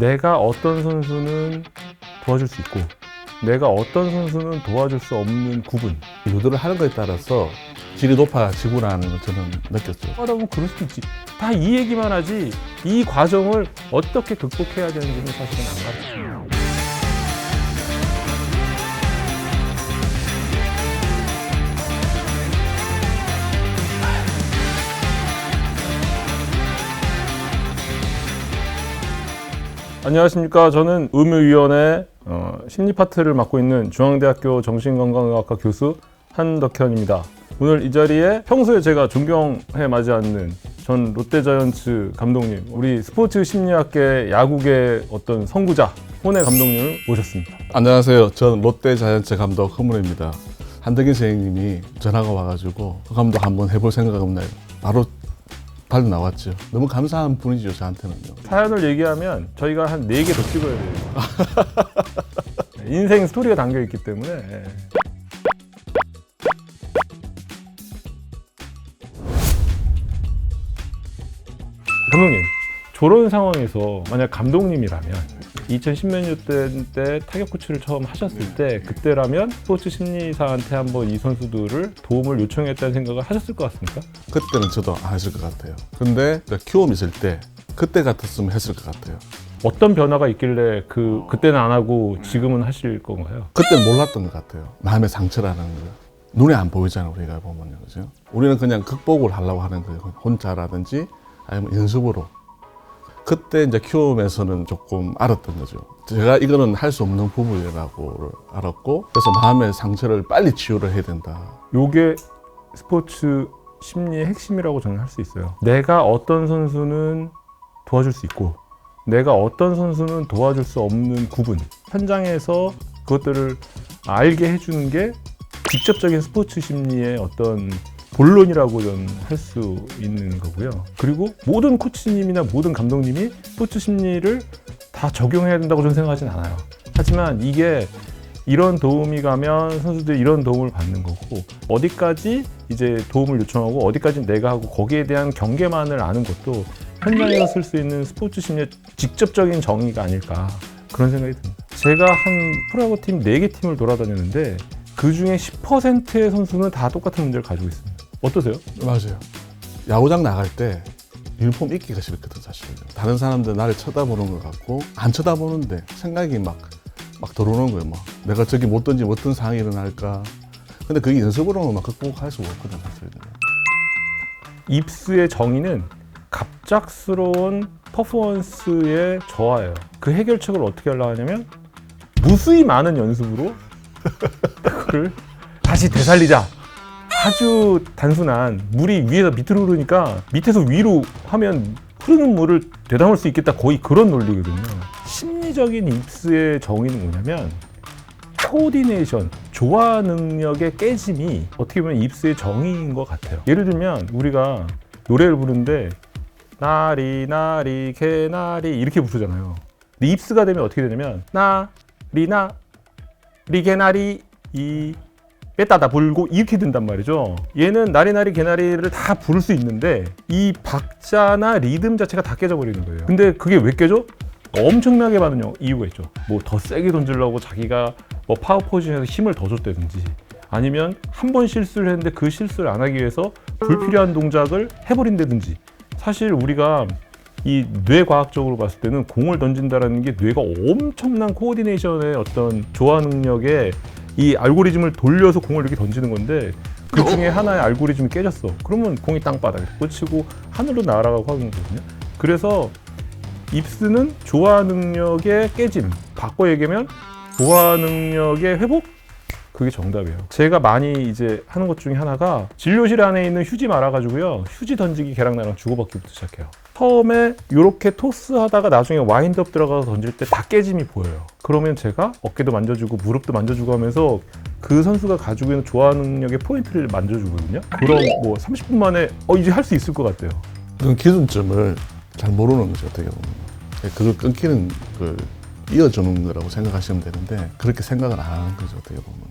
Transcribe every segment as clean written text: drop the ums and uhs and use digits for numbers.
내가 어떤 선수는 도와줄 수 있고 내가 어떤 선수는 도와줄 수 없는 구분. 유도를 하는 것에 따라서 질이 높아지구나는 걸 저는 느꼈죠. 여러분 그럴 수도 있지. 다 이 얘기만 하지 이 과정을 어떻게 극복해야 되는지는 사실은 안 가르쳐요. 안녕하십니까. 저는 의무위원회 심리 파트를 맡고 있는 중앙대학교 정신건강의학과 교수 한덕현입니다. 오늘 이 자리에 평소에 제가 존경해 마지 않는 전 롯데자이언츠 감독님, 우리 스포츠 심리학계 야구계 어떤 선구자 혼의 감독님을 모셨습니다. 안녕하세요. 저는 롯데자이언츠 감독 허문입니다. 한덕인 선생님이 전화가 와가지고 그 감독 한번 해볼 생각 없나요? 바로 달려 나왔죠. 너무 감사한 분이죠, 저한테는요. 사연을 얘기하면 저희가 한 4개 더 찍어야 돼요. 인생 스토리가 담겨있기 때문에. 감독님, 저런 상황에서 만약 감독님이라면 2010몇 년 때 타격 코치를 처음 하셨을 때 그때라면 스포츠 심리사한테 한번 이 선수들을 도움을 요청했다는 생각을 하셨을 것 같습니까? 그때는 저도 안 했을 것 같아요. 근데 키움 있을 때 그때 같았으면 했을 것 같아요. 어떤 변화가 있길래 그때는 안 하고 지금은 하실 건가요? 그때는 몰랐던 것 같아요. 마음의 상처라는 거. 눈에 안 보이잖아요, 우리가 보면요. 그죠? 우리는 그냥 극복을 하려고 하는 거예요. 혼자라든지 아니면 연습으로. 그때 이제 키움에서는 조금 알았던 거죠. 제가 이거는 할 수 없는 부분이라고 알았고, 그래서 마음의 상처를 빨리 치유를 해야 된다. 요게 스포츠 심리의 핵심이라고 저는 할 수 있어요. 내가 어떤 선수는 도와줄 수 있고 내가 어떤 선수는 도와줄 수 없는 구분. 현장에서 그것들을 알게 해주는 게 직접적인 스포츠 심리의 어떤 본론이라고 저는 할 수 있는 거고요. 그리고 모든 코치님이나 모든 감독님이 스포츠 심리를 다 적용해야 된다고 저는 생각하진 않아요. 하지만 이게 이런 도움이 가면 선수들이 이런 도움을 받는 거고, 어디까지 이제 도움을 요청하고 어디까지 내가 하고 거기에 대한 경계만을 아는 것도 현장에서 쓸 수 있는 스포츠 심리의 직접적인 정의가 아닐까, 그런 생각이 듭니다. 제가 한 프로야구 팀 4개 팀을 돌아다녔는데 그 중에 10%의 선수는 다 똑같은 문제를 가지고 있습니다. 어떠세요? 맞아요. 야구장 나갈 때 유니폼 입기가 싫거든, 사실은. 다른 사람들 나를 쳐다보는 것 같고, 안 쳐다보는데 생각이 막 들어오는 거예요. 막 내가 저기 못 던지면 어떤 상황이 일어날까. 근데 그게 연습으로는 막 극복할 수가 없거든, 사실은. 입스의 정의는 갑작스러운 퍼포먼스의 저하예요. 그 해결책을 어떻게 하려고 하냐면 무수히 많은 연습으로 그걸 다시 되살리자. 아주 단순한, 물이 위에서 밑으로 흐르니까 밑에서 위로 하면 흐르는 물을 되담을 수 있겠다, 거의 그런 논리거든요. 심리적인 입스의 정의는 뭐냐면 코디네이션, 조화 능력의 깨짐이 어떻게 보면 입스의 정의인 것 같아요. 예를 들면 우리가 노래를 부르는데 나리 나리 개나리 이렇게 부르잖아요. 근데 입스가 되면 어떻게 되냐면 나리 나리 개나리 이 빼따다 불고 이렇게 된단 말이죠. 얘는 나리나리 개나리를 다 부를 수 있는데 이 박자나 리듬 자체가 다 깨져버리는 거예요. 근데 그게 왜 깨져? 엄청나게 많은 이유가 있죠. 뭐 더 세게 던지려고 자기가 뭐 파워 포지션에서 힘을 더 줬다든지, 아니면 한 번 실수를 했는데 그 실수를 안 하기 위해서 불필요한 동작을 해버린다든지. 사실 우리가 이 뇌과학적으로 봤을 때는 공을 던진다는 게 뇌가 엄청난 코어디네이션의 어떤 조화 능력에 이 알고리즘을 돌려서 공을 이렇게 던지는 건데, 그 중에 하나의 알고리즘이 깨졌어. 그러면 공이 땅바닥에 꽂히고 하늘로 날아가고 하는 거거든요. 그래서 입스는 조화 능력의 깨짐, 바꿔 얘기하면 조화 능력의 회복? 그게 정답이에요. 제가 많이 이제 하는 것 중에 하나가 진료실 안에 있는 휴지 말아가지고요, 휴지 던지기 걔랑 나랑 주고받기부터 시작해요. 처음에 이렇게 토스하다가 나중에 와인드업 들어가서 던질 때 다 깨짐이 보여요. 그러면 제가 어깨도 만져주고 무릎도 만져주고 하면서 그 선수가 가지고 있는 조화 능력의 포인트를 만져주거든요. 그럼 뭐 30분 만에 이제 할 수 있을 것 같아요. 그런 기준점을 잘 모르는 거죠, 어떻게 보면. 그걸 끊기는 걸 이어주는 거라고 생각하시면 되는데, 그렇게 생각을 안 하는 거죠, 어떻게 보면.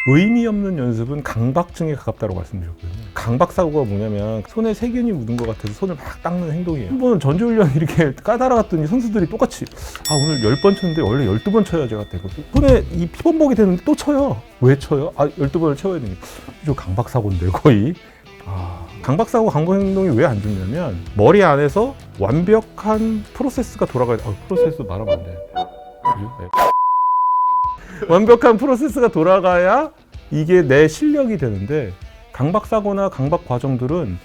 의미 없는 연습은 강박증에 가깝다고 말씀드렸거든요. 강박사고가 뭐냐면 손에 세균이 묻은 것 같아서 손을 막 닦는 행동이에요. 한 번은 전지훈련 이렇게 까다로웠더니 선수들이 똑같이 오늘 10번 쳤는데 원래 12번 쳐야 제가 되거든요. 손에 이 피범벅이 되는데 또 쳐요. 왜 쳐요? 12번을 채워야 되니까. 저 강박사고인데 거의. 강박사고 강박 행동이 왜 안 좋냐면 머리 안에서 완벽한 프로세스가 돌아가야 돼. 프로세스 말하면 안 돼. 완벽한 프로세스가 돌아가야 이게 내 실력이 되는데 강박사고나 강박 과정들은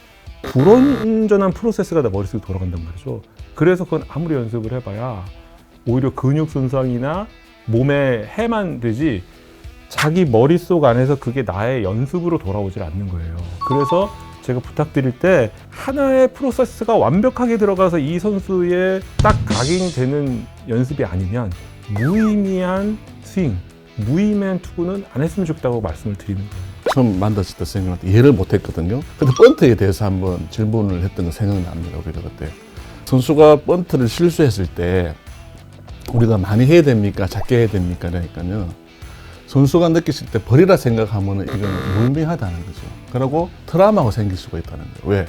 불완전한 프로세스가 내 머릿속에 돌아간단 말이죠. 그래서 그건 아무리 연습을 해봐야 오히려 근육 손상이나 몸에 해만 되지 자기 머릿속 안에서 그게 나의 연습으로 돌아오질 않는 거예요. 그래서 제가 부탁드릴 때 하나의 프로세스가 완벽하게 들어가서 이 선수의 딱 각인되는 연습이 아니면 무의미한 스윙, 무의미한 투구는 안 했으면 좋겠다고 말씀을 드리는 거예요. 처음 만났을 때 선생님한테 이해를 못했거든요. 근데 번트에 대해서 한번 질문을 했던 거 생각납니다. 우리가 그때 선수가 번트를 실수했을 때 우리가 많이 해야 됩니까? 작게 해야 됩니까? 그러니까요. 선수가 느끼실 때 버리라 생각하면 이건 무의미하다는 거죠. 그리고 트라우마가 생길 수가 있다는 거예요. 왜?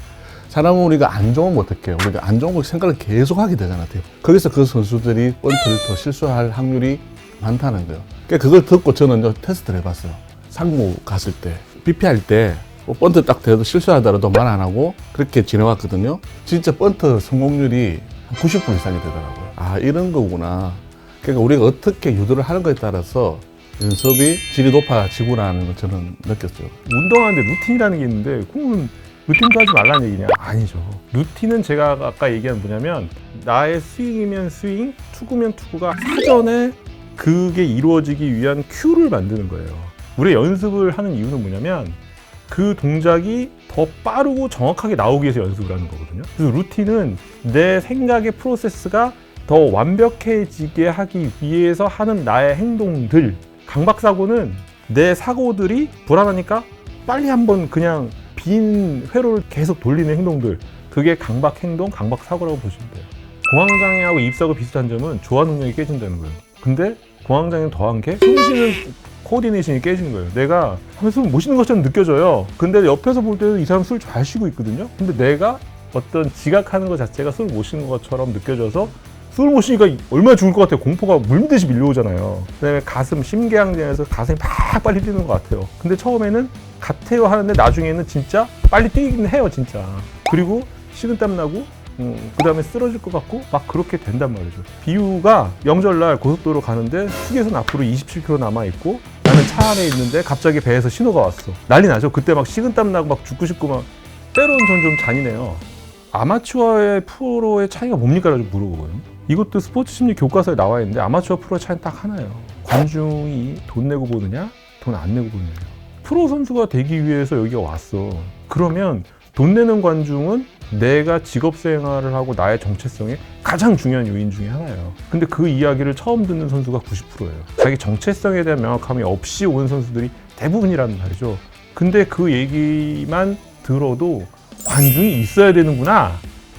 사람은 우리가 안 좋으면 어떡해요? 우리가 안 좋은 거 생각을 계속 하게 되잖아요. 거기서 그 선수들이 번트를 더 실수할 확률이 많다는 거예요. 그러니까 그걸 듣고 저는 테스트를 해봤어요. 상무 갔을 때, BP 할 때 번트 딱 돼도 실수하더라도 말 안 하고 그렇게 지내왔거든요. 진짜 번트 성공률이 한 90% 이상이 되더라고요. 이런 거구나. 그러니까 우리가 어떻게 유도를 하는 거에 따라서 연습이 질이 높아지구나는 걸 저는 느꼈어요. 운동하는데 루틴이라는 게 있는데 그건 루틴도 하지 말라는 얘기냐? 아니죠. 루틴은 제가 아까 얘기한 뭐냐면 나의 스윙이면 스윙, 투구면 투구가 사전에 그게 이루어지기 위한 큐를 만드는 거예요. 우리 연습을 하는 이유는 뭐냐면 그 동작이 더 빠르고 정확하게 나오기 위해서 연습을 하는 거거든요. 그래서 루틴은 내 생각의 프로세스가 더 완벽해지게 하기 위해서 하는 나의 행동들. 강박사고는 내 사고들이 불안하니까 빨리 한번 그냥 빈 회로를 계속 돌리는 행동들. 그게 강박행동, 강박사고라고 보시면 돼요. 공황장애하고 입사고 비슷한 점은 조화 능력이 깨진다는 거예요. 근데 공황장애는 더한 게 숨 쉬는 코디네이션이 깨지는 거예요. 내가 하면 숨 못 쉬는 것처럼 느껴져요. 근데 옆에서 볼 때도 이 사람 숨을 잘 쉬고 있거든요. 근데 내가 어떤 지각하는 것 자체가 숨을 못 쉬는 것처럼 느껴져서 숨을 못 쉬니까 얼마나 죽을 것 같아요. 공포가 물밀듯이 밀려오잖아요. 그다음에 가슴, 심계항쟁에서 가슴이 팍 빨리 뛰는 것 같아요. 근데 처음에는 같아요 하는데 나중에는 진짜 빨리 뛰긴 해요, 진짜. 그리고 식은땀 나고 그 다음에 쓰러질 것 같고 막 그렇게 된단 말이죠. 비유가 명절날 고속도로 가는데 휴게선 앞으로 27km 남아있고 나는 차 안에 있는데 갑자기 배에서 신호가 왔어. 난리 나죠. 그때 막 식은땀 나고 막 죽고 싶고 막 때로는 전 좀 잔인해요. 아마추어의 프로의 차이가 뭡니까? 라고 물어보거든요. 이것도 스포츠 심리 교과서에 나와 있는데 아마추어 프로의 차이는 딱 하나예요. 관중이 돈 내고 보느냐, 돈 안 내고 보느냐. 프로 선수가 되기 위해서 여기가 왔어. 그러면 돈 내는 관중은 내가 직업 생활을 하고 나의 정체성의 가장 중요한 요인 중에 하나예요. 근데 그 이야기를 처음 듣는 선수가 90%예요. 자기 정체성에 대한 명확함이 없이 온 선수들이 대부분이라는 말이죠. 근데 그 얘기만 들어도 관중이 있어야 되는구나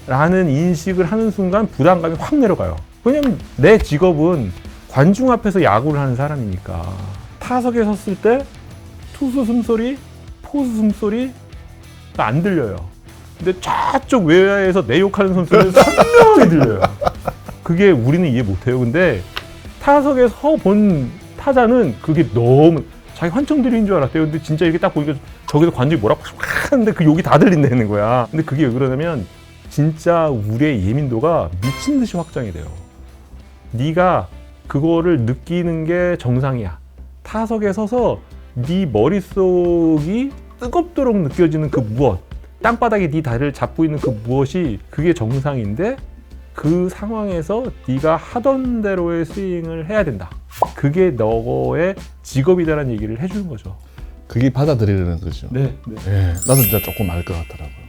라는 인식을 하는 순간 부담감이 확 내려가요. 왜냐면 내 직업은 관중 앞에서 야구를 하는 사람이니까. 타석에 섰을 때 투수 숨소리, 포수 숨소리가 안 들려요. 근데 저쪽 외야에서 내 욕하는 선수는 선명하게 들려요. 그게 우리는 이해 못해요. 근데 타석에 서 본 타자는 그게 너무 자기 환청들인 줄 알았대요. 근데 진짜 이렇게 딱 보니까 저기서 관중이 뭐라고 하는데 그 욕이 다 들린다는 거야. 근데 그게 왜 그러냐면 진짜 우리의 예민도가 미친 듯이 확장이 돼요. 네가 그거를 느끼는 게 정상이야. 타석에 서서 네 머릿속이 뜨겁도록 느껴지는 그 무엇, 땅바닥에 네 다리를 잡고 있는 그 무엇이 그게 정상인데 그 상황에서 네가 하던 대로의 스윙을 해야 된다. 그게 너의 직업이다라는 얘기를 해주는 거죠. 그게 받아들이려는 거죠. 네. 네, 나도 진짜 조금 알 것 같더라고요.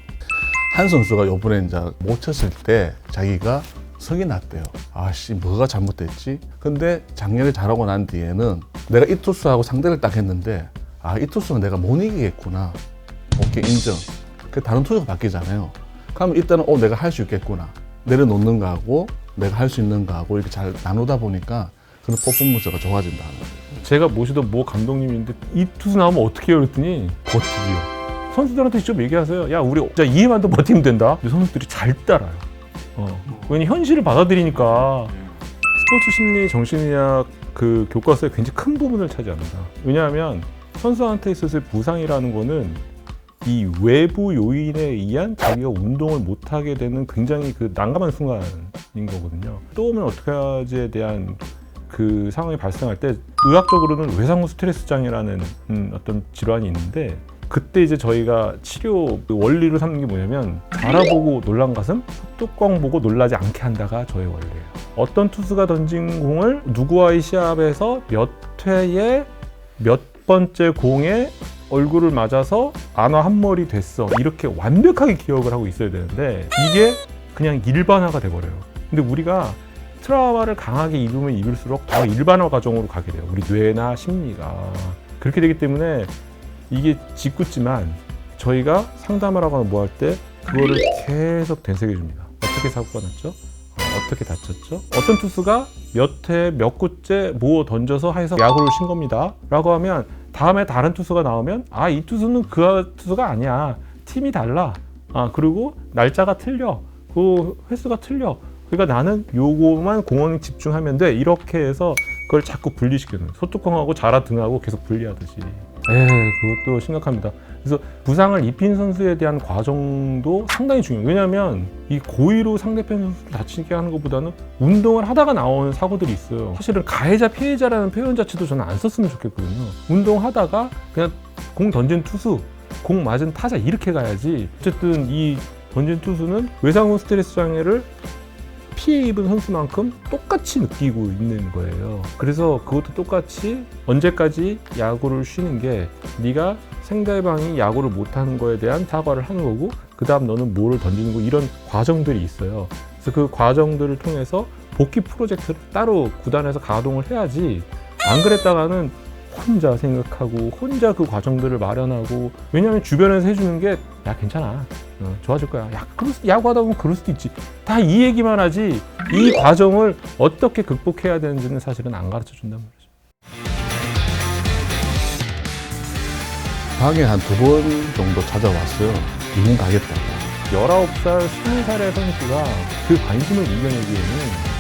한 선수가 요번에 이제 못 쳤을 때 자기가 성이 났대요. 아씨, 뭐가 잘못됐지? 근데 작년에 잘하고 난 뒤에는 내가 이 투수하고 상대를 딱 했는데 이 투수는 내가 못 이기겠구나. 오케이, 인정. 그 다른 투수가 바뀌잖아요. 그러면 일단은 내가 할 수 있겠구나. 내려놓는 거하고 내가 할 수 있는 거하고 이렇게 잘 나누다 보니까 그런 퍼포먼스가 좋아진다는 거예요. 제가 모시던 모 감독님인데 이 투수 나오면 어떻게 해요? 그랬더니 버티기요. 선수들한테 직접 얘기하세요. 야, 우리 진짜 2회만 더 버티면 된다. 근데 선수들이 잘 따라요. 왜냐면 현실을 받아들이니까. 스포츠 심리 정신의학 그 교과서에 굉장히 큰 부분을 차지합니다. 왜냐하면 선수한테 있어서의 부상이라는 거는 이 외부 요인에 의한 자기가 운동을 못하게 되는 굉장히 그 난감한 순간인 거거든요. 또 오면 어떻게 하지에 대한 그 상황이 발생할 때 의학적으로는 외상후 스트레스 장애라는 어떤 질환이 있는데, 그때 이제 저희가 치료 그 원리로 삼는 게 뭐냐면 자라보고 놀란 가슴, 뚜껑 보고 놀라지 않게 한다가 저의 원리예요. 어떤 투수가 던진 공을 누구와의 시합에서 몇 회에 몇 번째 공에 얼굴을 맞아서 안와 한 머리 됐어, 이렇게 완벽하게 기억을 하고 있어야 되는데 이게 그냥 일반화가 돼버려요. 근데 우리가 트라우마를 강하게 입으면 입을수록 더 일반화 과정으로 가게 돼요. 우리 뇌나 심리가. 그렇게 되기 때문에 이게 짓궂지만 저희가 상담을 하거나 뭐 할 때 그거를 계속 되새겨 줍니다. 어떻게 사고가 났죠? 어떻게 다쳤죠? 어떤 투수가 몇 회 몇 구째 뭐 던져서 해서 야구를 신 겁니다 라고 하면 다음에 다른 투수가 나오면 아, 이 투수는 그 투수가 아니야, 팀이 달라, 그리고 날짜가 틀려, 그 횟수가 틀려, 그러니까 나는 요거만 공헌에 집중하면 돼, 이렇게 해서 그걸 자꾸 분리시키는, 소뚜껑하고 자라 등하고 계속 분리하듯이. 그것도 심각합니다. 그래서 부상을 입힌 선수에 대한 과정도 상당히 중요해요. 왜냐하면 이 고의로 상대편 선수를 다치게 하는 것보다는 운동을 하다가 나오는 사고들이 있어요. 사실은 가해자 피해자라는 표현 자체도 저는 안 썼으면 좋겠거든요. 운동하다가 그냥 공 던진 투수, 공 맞은 타자 이렇게 가야지. 어쨌든 이 던진 투수는 외상후 스트레스 장애를 피해 입은 선수만큼 똑같이 느끼고 있는 거예요. 그래서 그것도 똑같이 언제까지 야구를 쉬는 게 네가 상대방이 야구를 못하는 거에 대한 사과를 하는 거고, 그 다음 너는 뭐를 던지는 거, 이런 과정들이 있어요. 그래서 그 과정들을 통해서 복귀 프로젝트를 따로 구단에서 가동을 해야지, 안 그랬다가는 혼자 생각하고 혼자 그 과정들을 마련하고, 왜냐하면 주변에서 해주는 게 야 괜찮아, 좋아질 거야, 야 야구하다 보면 그럴 수도 있지, 다 이 얘기만 하지 이 과정을 어떻게 극복해야 되는지는 사실은 안 가르쳐 준단 말이죠. 방에 한 2번 정도 찾아왔어요. 이민 가겠다고. 19살, 20살의 선수가 그 관심을 이겨내기에는